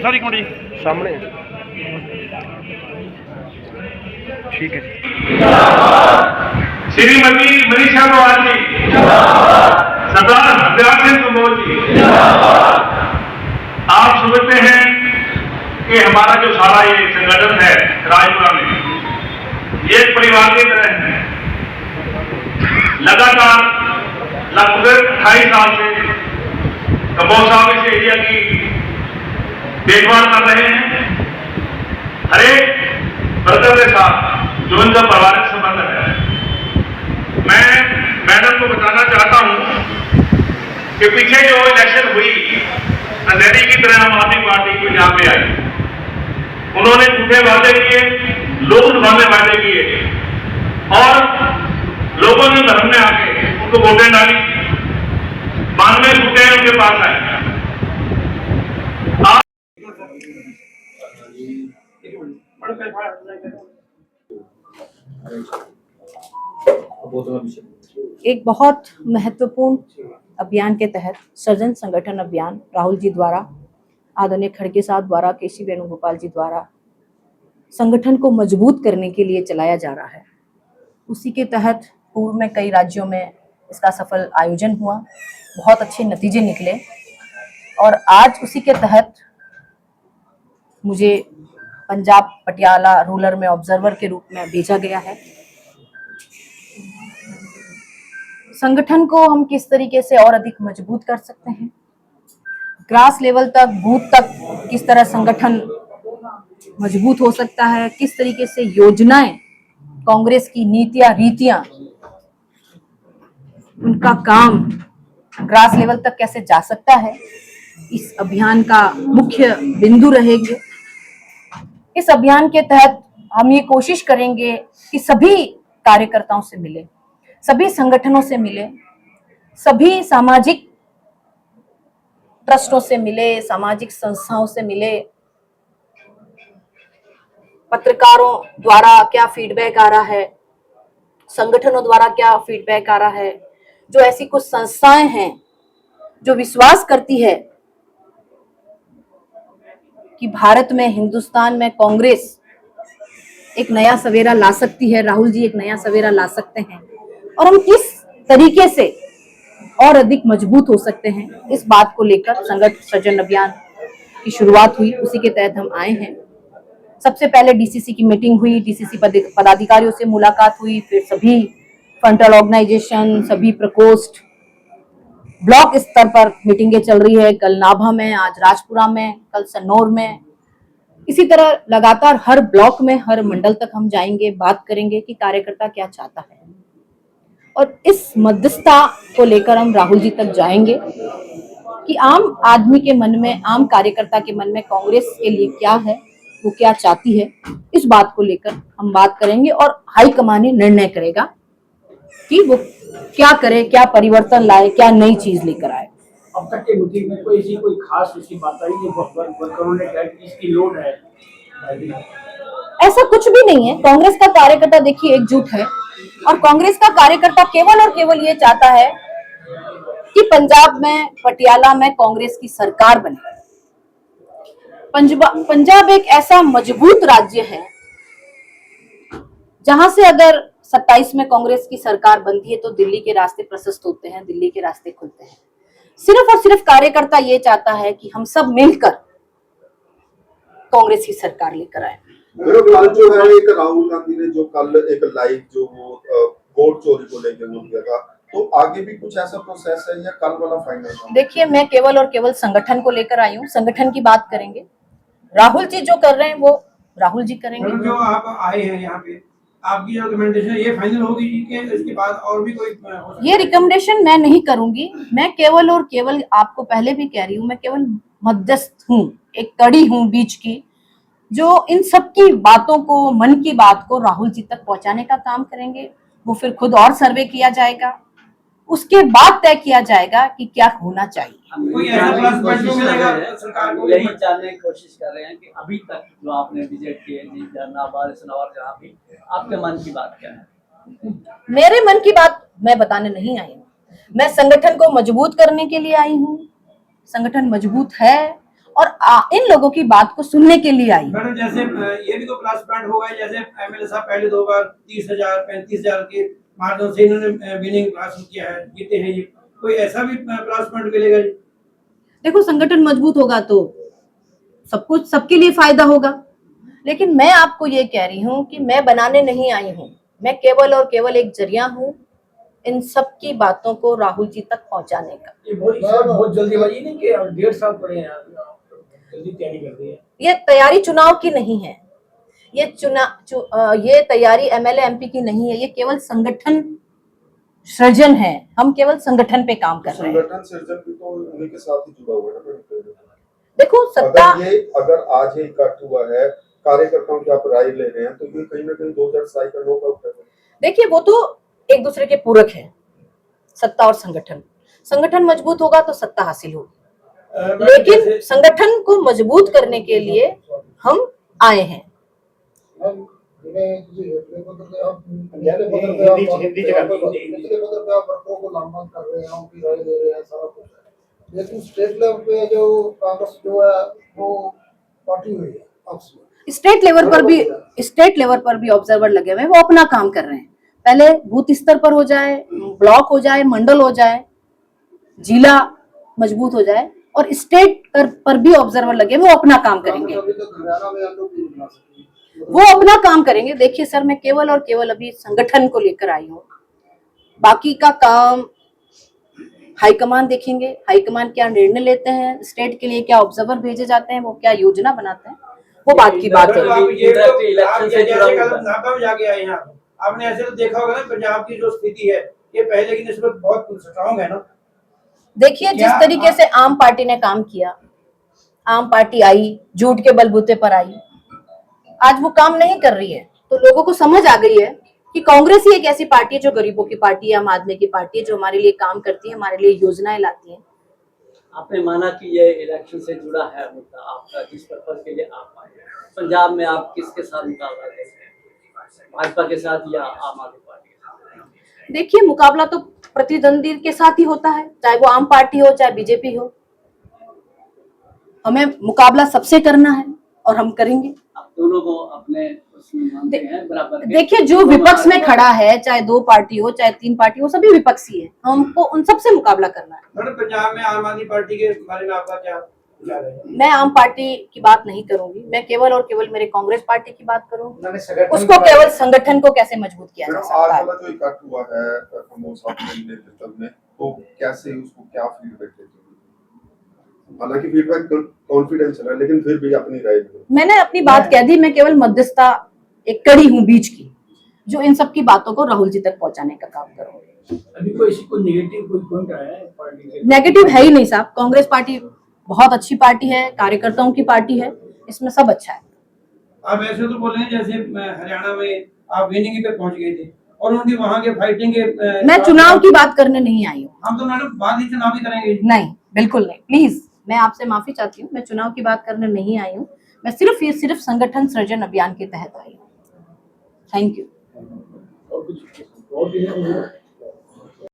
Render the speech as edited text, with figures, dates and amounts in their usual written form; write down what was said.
सारी कुड़ी सामने ठीक है। श्रीमती मनीषा पवार जी, सरदार हरदयाल सिंह कम्बोज जी, आप समझते हैं कि हमारा जो सारा ये संगठन है राजपुरा में, ये एक परिवार की तरह है। लगातार लगभग 28 साल से कम्बोज साहब इस एरिया की देखभाल कर रहे हैं। हर एक वर्कर के साथ जो इनका पारिवारिक संबंध है। मैं मैडम को बताना चाहता हूं कि पीछे जो इलेक्शन हुई, अंधेरी की तरह आम आदमी पार्टी को यहाँ पे आई, उन्होंने झूठे वादे किए, लोग वादे वादे किए और लोगों ने धर्म में आके उनको वोटें डाली। 92 सीटें उनके पास आई। एक बहुत महत्वपूर्ण अभियान के तहत सृजन संगठन अभियान राहुल जी द्वारा, आदरणीय खड़गे साहब द्वारा, केसी वेणुगोपाल जी द्वारा संगठन को मजबूत करने के लिए चलाया जा रहा है। उसी के तहत पूर्व में कई राज्यों में इसका सफल आयोजन हुआ, बहुत अच्छे नतीजे निकले और आज उसी के तहत मुझे पंजाब पटियाला रूरल में ऑब्जर्वर के रूप में भेजा गया है। संगठन को हम किस तरीके से और अधिक मजबूत कर सकते हैं, ग्रास लेवल तक, बूथ तक किस तरह संगठन मजबूत हो सकता है, किस तरीके से योजनाएं, कांग्रेस की नीतियां, रीतियां, उनका काम ग्रास लेवल तक कैसे जा सकता है, इस अभियान का मुख्य बिंदु रहेंगे। इस अभियान के तहत हम ये कोशिश करेंगे कि सभी कार्यकर्ताओं से मिले, सभी संगठनों से मिले, सभी सामाजिक ट्रस्टों से मिले, सामाजिक संस्थाओं से मिले, पत्रकारों द्वारा क्या फीडबैक आ रहा है, संगठनों द्वारा क्या फीडबैक आ रहा है, जो ऐसी कुछ संस्थाएं हैं जो विश्वास करती है कि भारत में, हिंदुस्तान में कांग्रेस एक नया सवेरा ला सकती है, राहुल जी एक नया सवेरा ला सकते हैं और हम किस तरीके से और अधिक मजबूत हो सकते हैं, इस बात को लेकर संगठन सृजन अभियान की शुरुआत हुई। उसी के तहत हम आए हैं। सबसे पहले डीसीसी की मीटिंग हुई, डीसीसी पदाधिकारियों से मुलाकात हुई, फिर सभी फ्रंटल ऑर्गेनाइजेशन, सभी प्रकोष्ठ, ब्लॉक स्तर पर मीटिंगें चल रही है। कल नाभा में, आज राजपुरा में, कल सन्नौर में। इसी तरह लगातार हर ब्लॉक में, हर मंडल तक हम जाएंगे, बात करेंगे कि कार्यकर्ता क्या चाहता है और इस मध्यस्थता को लेकर हम राहुल जी तक जाएंगे कि आम आदमी के मन में, आम कार्यकर्ता के मन में कांग्रेस के लिए क्या है, वो क्या चाहती है, इस बात को लेकर हम बात करेंगे और हाईकमान निर्णय करेगा कि वो क्या करे, क्या परिवर्तन लाए, क्या नई चीज लेकर आए। अब तक के मीटिंग में कोई खास ऐसी बात आई है वर्करों ने कहा कि इसकी लोड है? ऐसा कुछ भी नहीं है। कांग्रेस का कार्यकर्ता देखिए एकजुट है और कांग्रेस का कार्यकर्ता केवल और केवल ये चाहता है कि पंजाब में, पटियाला में कांग्रेस की सरकार बने। पंजाब एक ऐसा मजबूत राज्य है जहां से अगर 27 में कांग्रेस की सरकार बनती है तो दिल्ली के रास्ते प्रशस्त होते हैं, दिल्ली के रास्ते खुलते हैं। सिर्फ और सिर्फ कार्यकर्ता ये चाहता है कि हम सब मिलकर कांग्रेस की सरकार लेकर आए। कल जो है, एक राहुल गांधी ने जो कल एक लाइव जो वो वोट चोरी को लेकर वो किया था, तो आगे भी कुछ ऐसा प्रोसेस है या कल वाला फाइनल? देखिए, मैं केवल और केवल संगठन को लेकर आई हूँ, संगठन की बात करेंगे। राहुल जी जो कर रहे हैं वो राहुल जी करेंगे। जो आप आए हैं यहाँ पे, आपकी जो रिकमेंडेशन ये फाइनल होगी कि इसके बाद और भी कोई? ये रिकमेंडेशन मैं नहीं करूंगी। मैं केवल और केवल, आपको पहले भी कह रही हूँ, मैं केवल मध्यस्थ हूँ, एक कड़ी हूँ बीच की, जो इन सब की बातों को, मन की बात को राहुल जी तक पहुंचाने का काम करेंगे। वो फिर खुद और सर्वे किया जाएगा, उसके बाद तय किया जाएगा कि क्या होना चाहिए। कोई ऐसा प्लस पॉइंट जो मिलेगा सरकार को? यही जानने की कोशिश कर रहे हैं कि अभी तक जो आपने विजिट किए, नाबार, सनौर, जहाँ भी, आपके मन की बात क्या है? मेरे मन की बात मैं बताने नहीं आई हूँ। मैं संगठन को मजबूत करने के लिए आई हूँ। संगठन मजबूत है और इन लोगों की बात को सुनने के लिए आई। मैडम जैसे ये भी तो प्लस पॉइंट होगा, जैसे एमएलए साहब पहले 2 बार 30,000 35,000 के मार्जिन से इन्होंने विनिंग हासिल किया है, जीते हैं ये, कोई ऐसा भी प्लस पॉइंट मिलेगा जी? देखो संगठन मजबूत होगा तो सब कुछ सबके लिए फायदा होगा, लेकिन मैं आपको ये कह रही हूँ कि मैं बनाने नहीं आई हूँ, मैं केवल और केवल एक जरिया हूँ इन सब की बातों को राहुल जी तक पहुंचाने का। ये बहुत जल्दीबाजी नहीं कि 1.5 साल पड़े हैं, जल्दी तैयारी कर दी है। ये तैयारी चुनाव की नहीं है, ये तैयारी एमएलए एमपी की नहीं है, ये केवल संगठन सृजन है। हम केवल संगठन पे काम कर रहे हैं। संगठन सृजन भी तो उन्हीं के साथ ही जुड़ा हुआ है ना। देखो सत्ता, अगर आज ये कट हुआ है, कार्यकर्ताओं की आप राय ले रहे हैं, तो ये कहीं ना कहीं 2027 का नोकआउट है। देखिए वो तो एक दूसरे के पूरक है, सत्ता और संगठन। संगठन मजबूत होगा तो सत्ता हासिल होगी, लेकिन संगठन को मजबूत करने के लिए हम आए हैं। लेकिन स्टेट लेवल पे जो कांग्रेस जो है वो पार्टी हुई है, स्टेट लेवल पर भी ऑब्जर्वर लगे हुए हैं, वो अपना काम कर रहे हैं। पहले बूथ स्तर पर हो जाए, ब्लॉक हो जाए, मंडल हो जाए, जिला मजबूत हो जाए, और स्टेट पर भी ऑब्जर्वर लगे, वो अपना काम करेंगे, वो अपना काम करेंगे। देखिए सर, मैं केवल और केवल अभी संगठन को लेकर आई हूँ, बाकी का काम हाईकमान देखेंगे। हाईकमान क्या निर्णय लेते हैं, स्टेट के लिए क्या ऑब्जर्वर भेजे जाते हैं, वो क्या योजना बनाते हैं, वो बात की बात है। आपने ऐसे तो देखा होगा ना, पंजाब की जो स्थिति है ये पहले की निस्बत बहुत स्ट्रांग है ना। देखिए जिस तरीके से आम पार्टी ने काम किया, आम पार्टी आई, झूठ के बलबूते पर आई, आज वो काम नहीं कर रही है, तो लोगों को समझ आ गई है कि कांग्रेस ही एक ऐसी पार्टी है जो गरीबों की पार्टी है, आम आदमी की पार्टी है, जो हमारे लिए काम करती है, हमारे लिए योजनाएं लाती है। आपने माना कि ये इलेक्शन से जुड़ा है मुद्दा आपका, जिस पर्पज के लिए आप आए। पंजाब में आप किसके साथ मुकाबला देखें, भाजपा के साथ या आम आदमी पार्टी के साथ? देखिए मुकाबला तो प्रतिद्वंदी के साथ ही होता है, चाहे वो आम पार्टी हो चाहे बीजेपी हो। हमें मुकाबला सबसे करना है और हम करेंगे। आप दोनों को अपने उसमें मानते हैं बराबर? देखिए जो विपक्ष में खड़ा है, चाहे 2 पार्टी हो चाहे 3 पार्टी हो, सभी विपक्षी है, हमको उन सबसे मुकाबला करना है। मैडम पंजाब में आम आदमी पार्टी के बारे में आपका क्या विचार है? मैं आम पार्टी की बात नहीं करूंगी, मैं केवल और केवल मेरे कांग्रेस पार्टी की बात करूंगी, उसको केवल संगठन को कैसे मजबूत किया जा सकता है। आज वाला जो इकट्ठ हुआ है प्रमोद साहब के नेतृत्व में, तो कैसे उसको क्या फीडबैक देते हैं? हालांकि फीडबैक कॉन्फिडेंस है, लेकिन फिर भी अपनी राय दो। मैंने अपनी बात कह दी, मैं केवल मध्यस्थता एक कड़ी हूँ बीच की, जो इन सब की बातों को राहुल जी तक पहुंचाने का काम करूंगी। अभी कोई नेगेटिव कोई पॉइंट आया है पार्टी के? नेगेटिव है ही नहीं साहब, कांग्रेस पार्टी बहुत अच्छी पार्टी है, कार्यकर्ताओं की पार्टी है, इसमें सब अच्छा है। आप ऐसे तो बोल रहे हैं जैसे हरियाणा में आप विनिंग पे पहुंच गए थे और उनकी वहां के फाइटिंग के। मैं चुनाव की बात करने नहीं आई हूँ। हम तो मैडम बाद ही चुनाव ही करेंगे। नहीं, बिल्कुल नहीं, प्लीज मैं आपसे माफी चाहती हूँ, मैं चुनाव की बात करने नहीं आई हूँ, मैं सिर्फ संगठन सृजन अभियान के तहत आई हूँ। Thank you. और कुछ